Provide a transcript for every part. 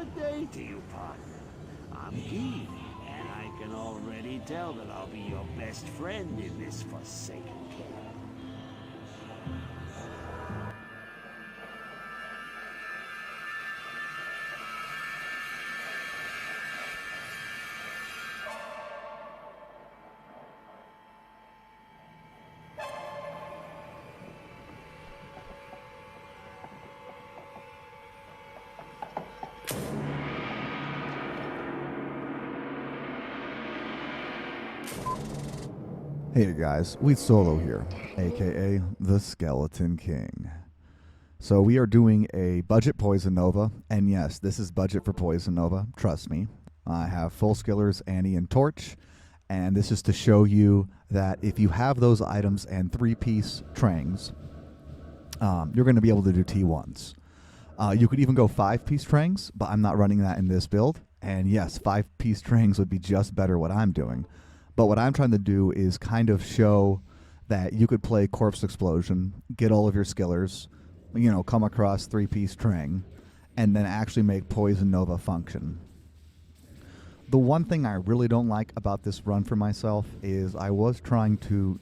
Good day to you, partner. I'm keen, and I can already tell that I'll be your best friend in this forsaken camp. Hey guys, we Solo here, aka the Skeleton King. So we are doing a budget Poison Nova, and yes, this is budget for Poison Nova, trust me. I have full skillers, Annie, and Torch, and this is to show you that if you have those items and 3-piece Trangs, you're going to be able to do T1s. You could even go 5-piece Trangs, but I'm not running that in this build, and yes, 5-piece Trangs would be just better what I'm doing. But what I'm trying to do is kind of show that you could play Corpse Explosion, get all of your skillers, come across 3-piece Trang, and then actually make Poison Nova function. The one thing I really don't like about this run for myself is I was trying to,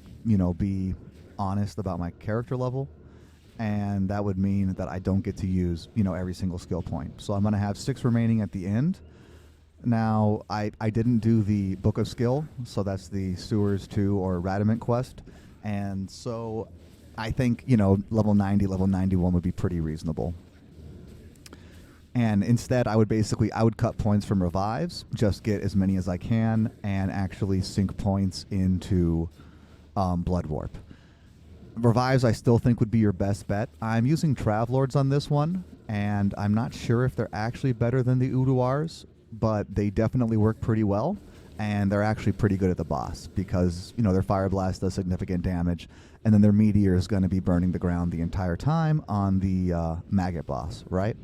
be honest about my character level, and that would mean that I don't get to use, every single skill point. So I'm going to have 6 remaining at the end. Now, I didn't do the Book of Skill, so that's the Sewers 2 or Radamant quest, and so I think, level 90, level 91 would be pretty reasonable. And instead, I would cut points from revives, just get as many as I can, and actually sink points into Blood Warp. Revives I still think would be your best bet. I'm using Travlords on this one, and I'm not sure if they're actually better than the Uduars, but they definitely work pretty well, and they're actually pretty good at the boss because, their Fire Blast does significant damage, and then their Meteor is going to be burning the ground the entire time on the Maggot boss, right?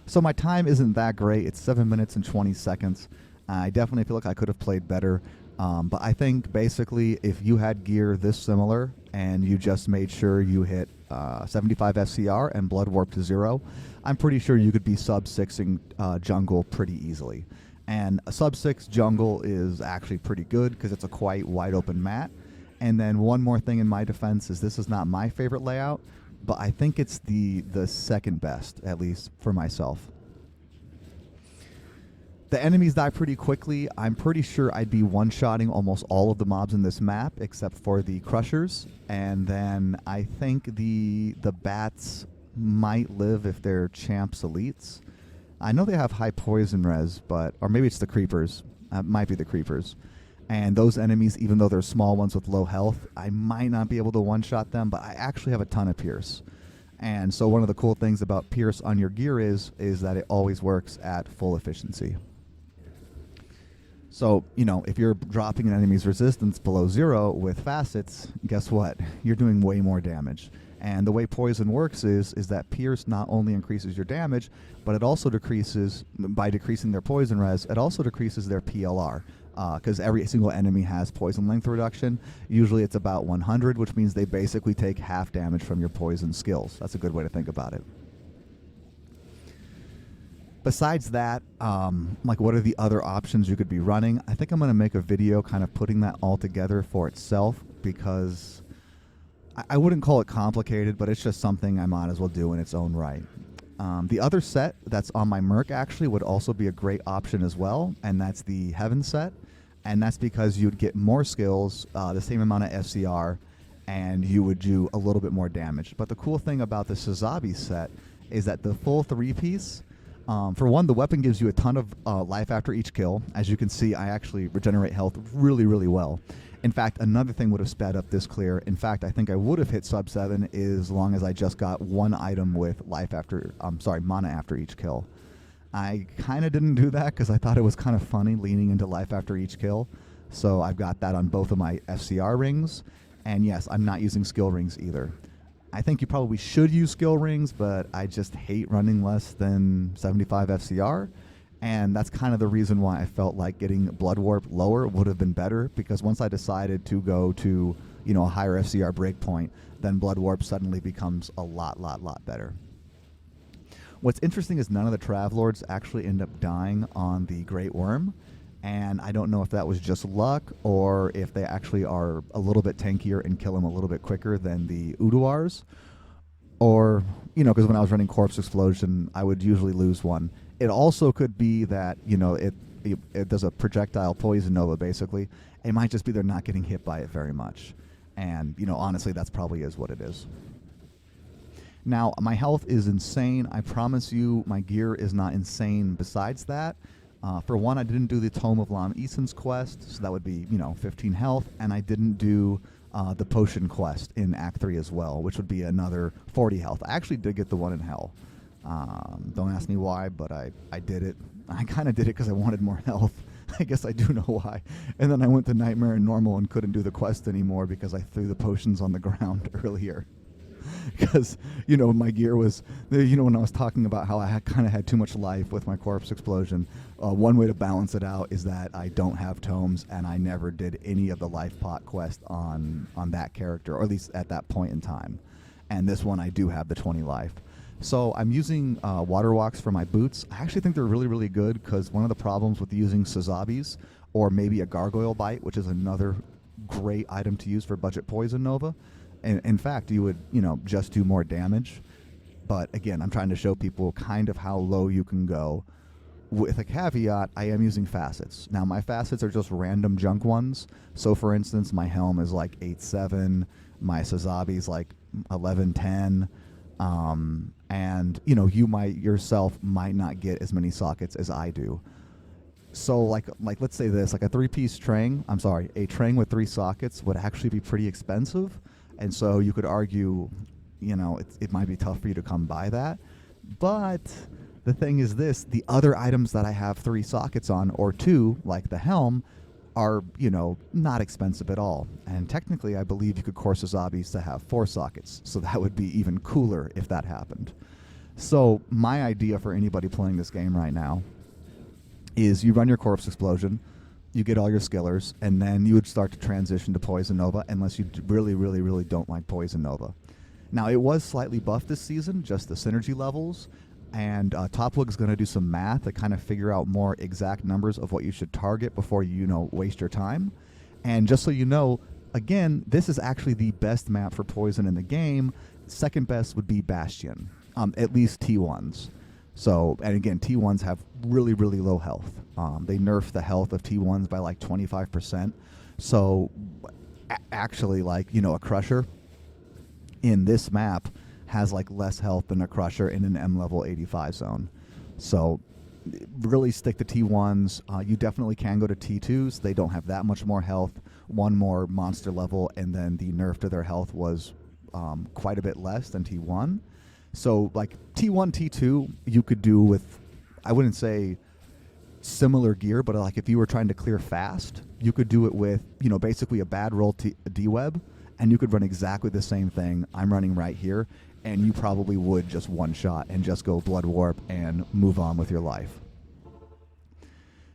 So my time isn't that great. It's 7 minutes and 20 seconds. I definitely feel like I could have played better, but I think basically if you had gear this similar and you just made sure you hit 75 FCR and Blood Warp to 0, I'm pretty sure you could be sub-6ing jungle pretty easily. And a sub-6 jungle is actually pretty good because it's a quite wide open map. And then one more thing in my defense is this is not my favorite layout, but I think it's the second best, at least for myself. The enemies die pretty quickly. I'm pretty sure I'd be one-shotting almost all of the mobs in this map except for the Crushers. And then I think the bats might live if they're Champs Elites. I know they have high poison res, or maybe it's the Creepers. Might be the Creepers. And those enemies, even though they're small ones with low health, I might not be able to one-shot them, but I actually have a ton of Pierce. And so one of the cool things about Pierce on your gear is that it always works at full efficiency. So, if you're dropping an enemy's resistance below 0 with facets, guess what? You're doing way more damage. And the way poison works is that Pierce not only increases your damage, but it also decreases, by decreasing their poison res, it also decreases their PLR. Because every single enemy has poison length reduction. Usually it's about 100, which means they basically take half damage from your poison skills. That's a good way to think about it. Besides that, what are the other options you could be running? I think I'm going to make a video kind of putting that all together for itself because I wouldn't call it complicated, but it's just something I might as well do in its own right. The other set that's on my Merc actually would also be a great option as well, and that's the Heaven set. And that's because you'd get more skills, the same amount of FCR, and you would do a little bit more damage. But the cool thing about the Sazabi set is that the full 3-piece, for one, the weapon gives you a ton of life after each kill. As you can see, I actually regenerate health really, really well. In fact, another thing would have sped up this clear. In fact, I think I would have hit sub 7 as long as I just got one item with mana after each kill. I kind of didn't do that because I thought it was kind of funny leaning into life after each kill. So I've got that on both of my FCR rings. And yes, I'm not using skill rings either. I think you probably should use skill rings, but I just hate running less than 75 FCR. And that's kind of the reason why I felt like getting Blood Warp lower would have been better, because once I decided to go to, a higher FCR breakpoint, then Blood Warp suddenly becomes a lot better. What's interesting is none of the Travelords actually end up dying on the Great Worm, and I don't know if that was just luck or if they actually are a little bit tankier and kill them a little bit quicker than the Uduars, or, because when I was running Corpse Explosion, I would usually lose one. It also could be that, it does a projectile poison nova, basically. It might just be they're not getting hit by it very much. And, honestly, that's probably is what it is. Now, my health is insane. I promise you my gear is not insane besides that. For one, I didn't do the Tome of Lam Eason's quest, so that would be, 15 health. And I didn't do the Potion quest in Act 3 as well, which would be another 40 health. I actually did get the one in Hell. Don't ask me why, but I did it. I kind of did it because I wanted more health. I guess I do know why. And then I went to Nightmare and Normal and couldn't do the quest anymore because I threw the potions on the ground earlier. Because, my gear was, when I was talking about how I kind of had too much life with my Corpse Explosion, one way to balance it out is that I don't have tomes, and I never did any of the life pot quest on that character, or at least at that point in time. And this one I do have the 20 life. So I'm using Water Walks for my boots. I actually think they're really, really good because one of the problems with using Sazabis, or maybe a Gargoyle Bite, which is another great item to use for budget Poison Nova, and in fact, you would, just do more damage. But again, I'm trying to show people kind of how low you can go. With a caveat, I am using facets. Now, my facets are just random junk ones. So, for instance, my helm is like 8.7, my Sazabi is like 11.10. And you yourself might not get as many sockets as I do. So like let's say this, like a 3-piece Trang, a Trang with 3 sockets would actually be pretty expensive. And so you could argue, it might be tough for you to come by that. But the thing is this, the other items that I have 3 sockets on, or 2, like the helm, are, not expensive at all. And technically, I believe you could course Azabis to have 4 sockets, so that would be even cooler if that happened. So my idea for anybody playing this game right now is you run your Corpse Explosion, you get all your skillers, and then you would start to transition to Poison Nova, unless you really, really, really don't like Poison Nova. Now, it was slightly buffed this season, just the synergy levels, and Topwig's going to do some math to kind of figure out more exact numbers of what you should target before you, waste your time. And just so you know, again, this is actually the best map for Poison in the game. Second best would be Bastion, at least T1s. So, and again, T1s have really, really low health. They nerf the health of T1s by like 25%. So, actually, a Crusher in this map has like less health than a Crusher in an M level 85 zone. So, really stick to T1s. You definitely can go to T2s. They don't have that much more health. One more monster level, and then the nerf to their health was quite a bit less than T1. So, like, T1, T2, you could do with, I wouldn't say similar gear, but like if you were trying to clear fast, you could do it with, basically a bad roll D-Web, and you could run exactly the same thing I'm running right here, and you probably would just one-shot and just go Blood Warp and move on with your life.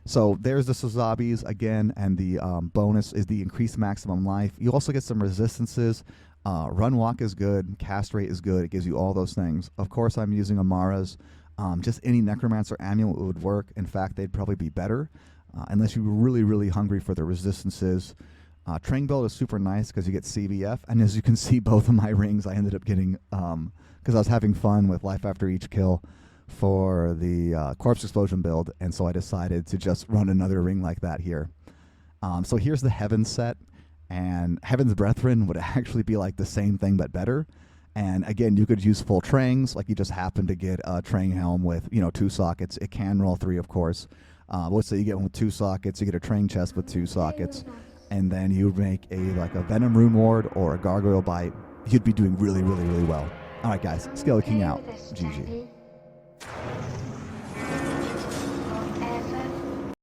So there's the Sazabis again, and the bonus is the increased maximum life. You also get some resistances. Run Walk is good, Cast Rate is good, it gives you all those things. Of course, I'm using Amara's. Just any Necromancer Amulet would work. In fact, they'd probably be better, unless you were really, really hungry for the resistances. Trang Belt is super nice because you get CVF, and as you can see, both of my rings I ended up getting, because I was having fun with life after each kill for the Corpse Explosion build, and so I decided to just run another ring like that here. So here's the Heaven set. And Heaven's Brethren would actually be like the same thing but better. And again, you could use full Trangs, like you just happen to get a Trang Helm with 2 sockets. It can roll 3, of course. Let's say you get one with 2 sockets, you get a Trang chest with 2 sockets, and then you would make a Venom Rune Ward or a Gargoyle Bite. You'd be doing really, really, really well. All right, guys, Skelly King out. GG.